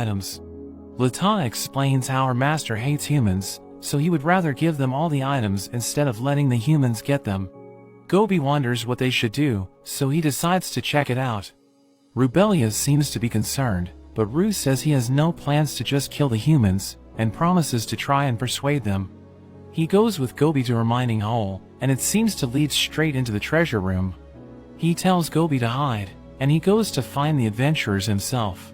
items. Latana explains how her master hates humans, so he would rather give them all the items instead of letting the humans get them. Gobi wonders what they should do, so he decides to check it out. Rubelia seems to be concerned, but Ru says he has no plans to just kill the humans, and promises to try and persuade them. He goes with Gobi to her mining hole, and it seems to lead straight into the treasure room. He tells Gobi to hide, and he goes to find the adventurers himself.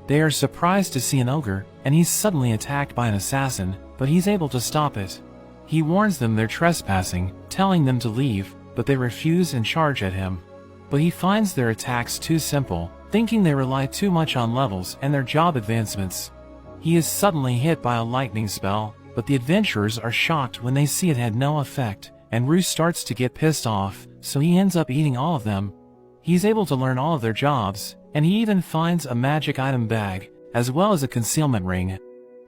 They are surprised to see an ogre, and he's suddenly attacked by an assassin, but he's able to stop it. He warns them they're trespassing, telling them to leave, but they refuse and charge at him. But he finds their attacks too simple, thinking they rely too much on levels and their job advancements. He is suddenly hit by a lightning spell, but the adventurers are shocked when they see it had no effect, and Ru starts to get pissed off, so he ends up eating all of them. He's able to learn all of their jobs, and he even finds a magic item bag, as well as a concealment ring.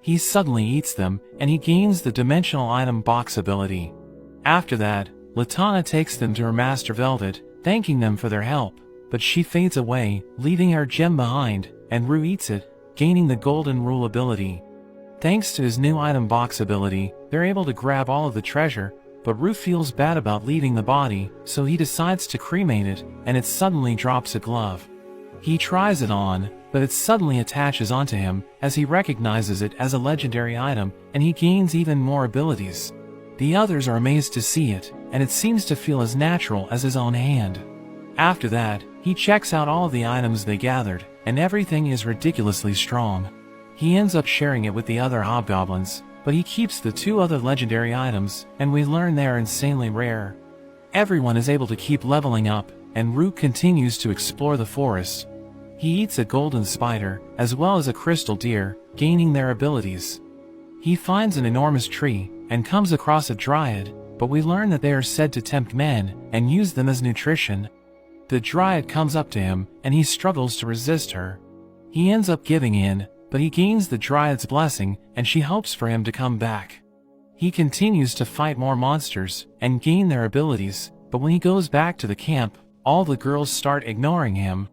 He suddenly eats them, and he gains the dimensional item box ability. After that, Latana takes them to her master Velvet, thanking them for their help, but she fades away, leaving her gem behind, and Ru eats it, gaining the Golden Rule ability. Thanks to his new item box ability, they're able to grab all of the treasure, but Ru feels bad about leaving the body, so he decides to cremate it, and it suddenly drops a glove. He tries it on, but it suddenly attaches onto him, as he recognizes it as a legendary item, and he gains even more abilities. The others are amazed to see it, and it seems to feel as natural as his own hand. After that, he checks out all of the items they gathered, and everything is ridiculously strong. He ends up sharing it with the other hobgoblins, but he keeps the 2 other legendary items, and we learn they are insanely rare. Everyone is able to keep leveling up, and Ru continues to explore the forest. He eats a golden spider, as well as a crystal deer, gaining their abilities. He finds an enormous tree, and comes across a dryad, but we learn that they are said to tempt men, and use them as nutrition. The dryad comes up to him, and he struggles to resist her. He ends up giving in, but he gains the dryad's blessing, and she hopes for him to come back. He continues to fight more monsters, and gain their abilities, but when he goes back to the camp, all the girls start ignoring him.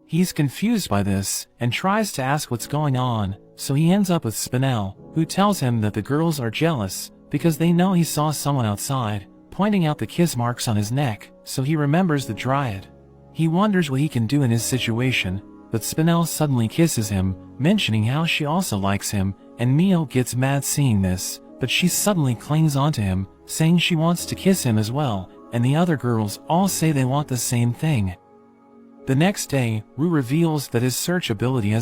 He's confused by this, and tries to ask what's going on, so he ends up with Spinel, who tells him that the girls are jealous, because they know he saw someone outside, pointing out the kiss marks on his neck, so he remembers the dryad. He wonders what he can do in his situation, but Spinel suddenly kisses him, mentioning how she also likes him, and Mio gets mad seeing this, but she suddenly clings onto him, saying she wants to kiss him as well, and the other girls all say they want the same thing. The next day, Ru reveals that his search ability has